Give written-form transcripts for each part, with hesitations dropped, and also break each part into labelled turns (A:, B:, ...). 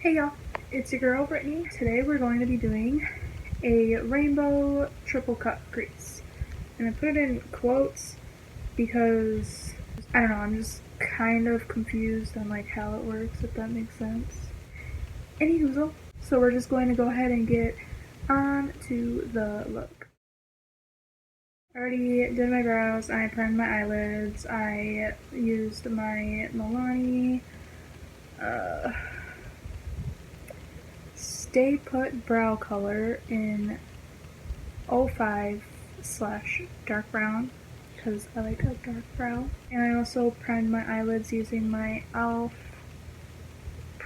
A: Hey y'all, it's your girl Brittany. Today we're going to be doing a rainbow triple cut crease. And I put it in quotes because, I don't know, I'm just kind of confused on like how it works, if that makes sense. Anywho, so we're just going to go ahead and get on to the look. I already did my brows, I primed my eyelids, I used my Milani Stay Put brow color in 05/dark brown because I like a dark brow. And I also primed my eyelids using my e.l.f.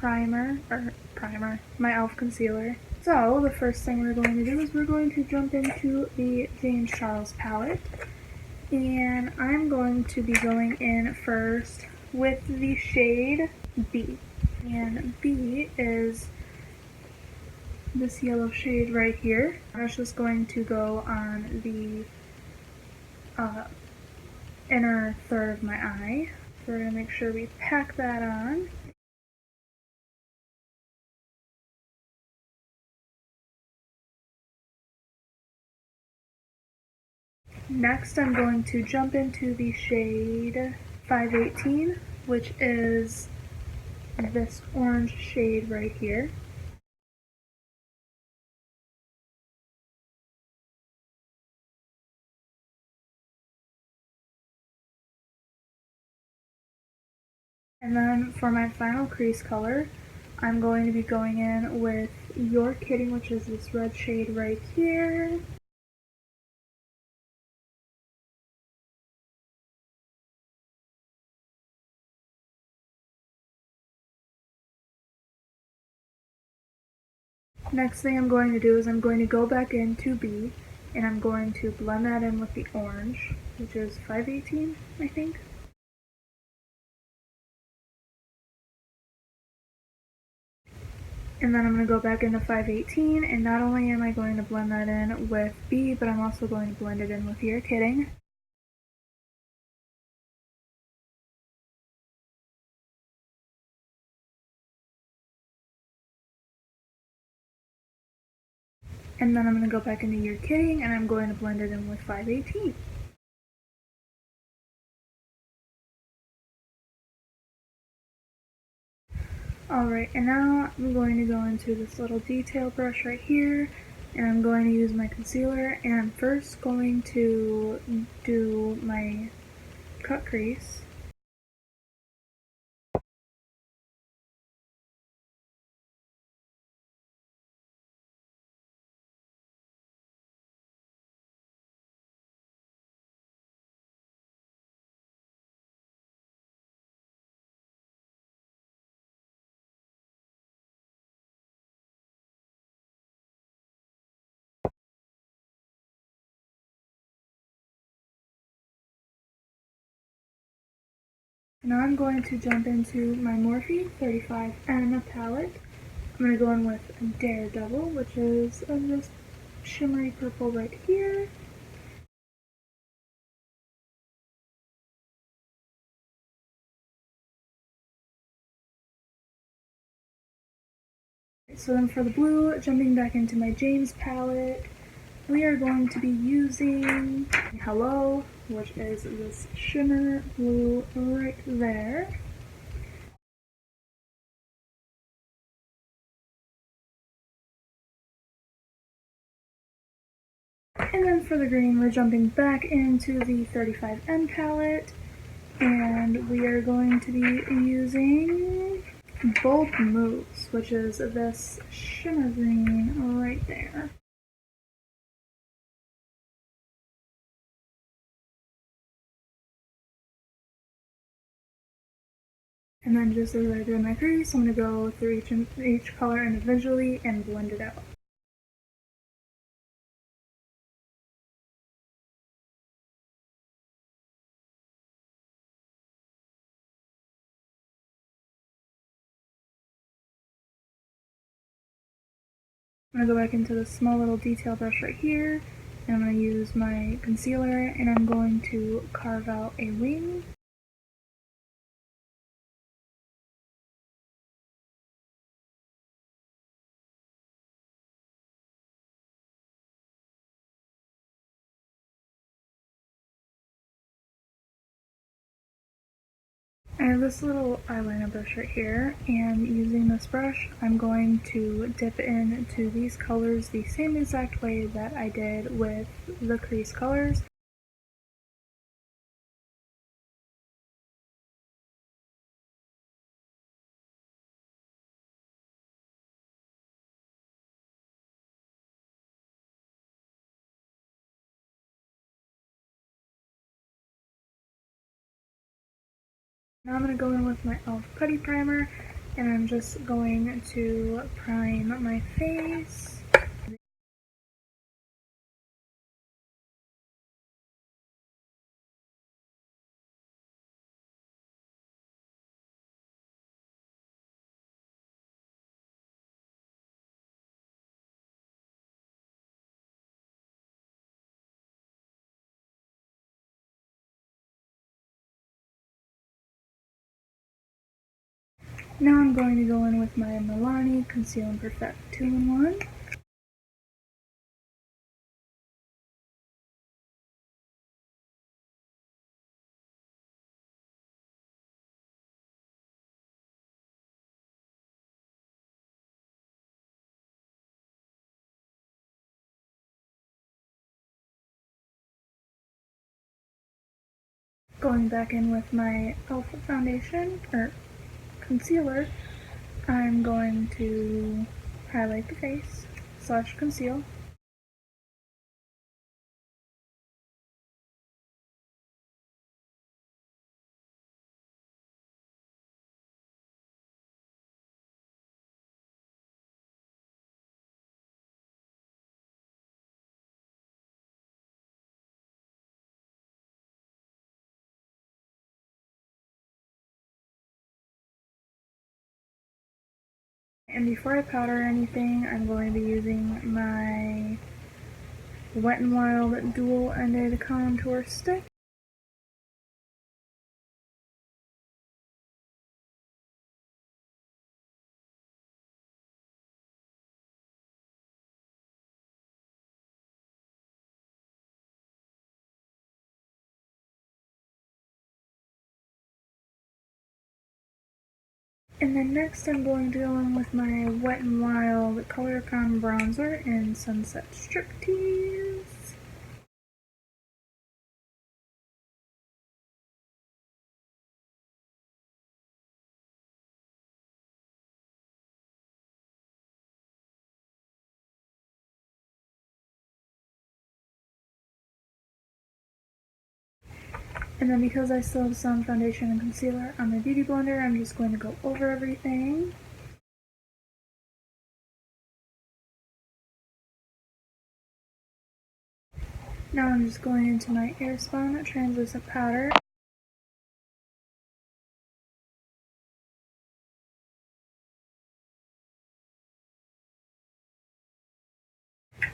A: my e.l.f. concealer. So the first thing we're going to do is we're going to jump into the James Charles palette. And I'm going to be going in first with the shade B. And B is this yellow shade right here. That's just going to go on the inner third of my eye. So we're going to make sure we pack that on. Next I'm going to jump into the shade 518, which is this orange shade right here. And then for my final crease color, I'm going to be going in with You're Kidding, which is this red shade right here. Next thing I'm going to do is I'm going to go back into B, and I'm going to blend that in with the orange, which is 518, I think. And then I'm going to go back into 518, and not only am I going to blend that in with B, but I'm also going to blend it in with You're Kidding. And then I'm going to go back into You're Kidding, and I'm going to blend it in with 518. Alright, and now I'm going to go into this little detail brush right here, and I'm going to use my concealer, and I'm first going to do my cut crease. Now I'm going to jump into my Morphe 35N palette. I'm going to go in with Daredevil, which is this shimmery purple right here. So then for the blue, jumping back into my James palette, we are going to be using Hello, which is this shimmer blue right there. And then for the green, we're jumping back into the 35N palette, and we are going to be using Bold Moves, which is this shimmer green right there. And then just as I did my crease, I'm going to go through each color individually and blend it out. I'm going to go back into the small little detail brush right here, and I'm going to use my concealer, and I'm going to carve out a wing. I have this little eyeliner brush right here, and using this brush, I'm going to dip into these colors the same exact way that I did with the Crease colors. Now I'm going to go in with my e.l.f. Putty Primer, and I'm just going to prime my face. Now I'm going to go in with my Milani Conceal and Perfect 2-in-1. Going back in with my e.l.f. foundation, or concealer, I'm going to highlight the face / conceal. And before I powder anything, I'm going to be using my Wet n Wild dual-ended contour stick. And then next I'm going to go in with my Wet n Wild Color Con Bronzer in Sunset Striptease. And then because I still have some foundation and concealer on my beauty blender, I'm just going to go over everything. Now I'm just going into my Airspun translucent powder.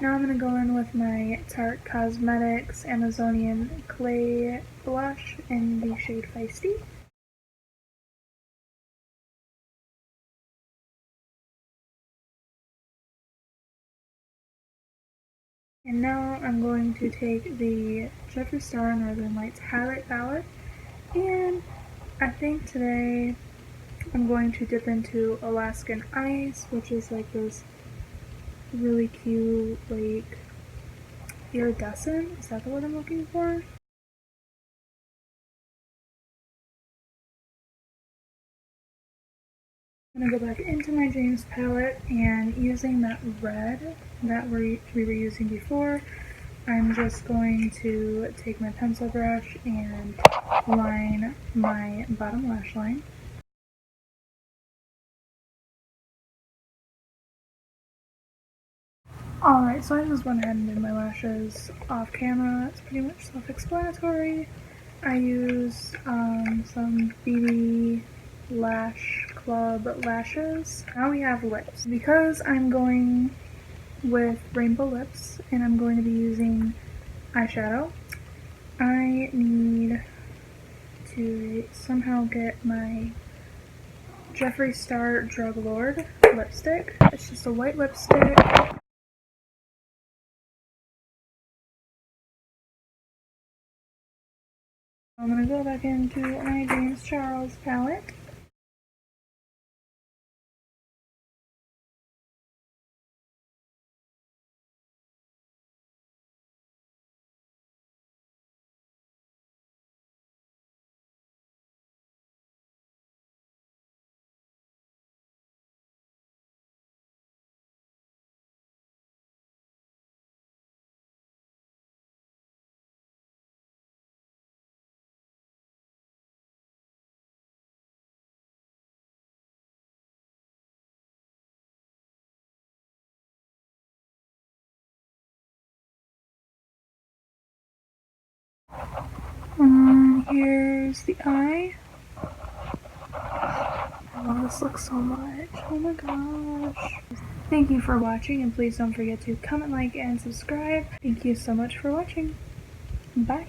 A: Now I'm going to go in with my Tarte Cosmetics Amazonian Clay Blush in the shade Feisty. And now I'm going to take the Jeffree Star Northern Lights Highlight Palette, and I think today I'm going to dip into Alaskan Ice, which is like this really cute, like, iridescent. Is that the word I'm looking for? I'm going to go back into my James palette, and using that red that we were using before, I'm just going to take my pencil brush and line my bottom lash line. Alright, so I just went ahead and did my lashes off camera. It's pretty much self-explanatory. I used some BB Lash Club lashes. Now we have lips. Because I'm going with rainbow lips and I'm going to be using eyeshadow, I need to somehow get my Jeffree Star Drug Lord lipstick. It's just a white lipstick. I'm gonna go back into my James Charles palette. Here's the eye. I love this look so much. Oh my gosh. Thank you for watching, and please don't forget to comment, like, and subscribe. Thank you so much for watching. Bye.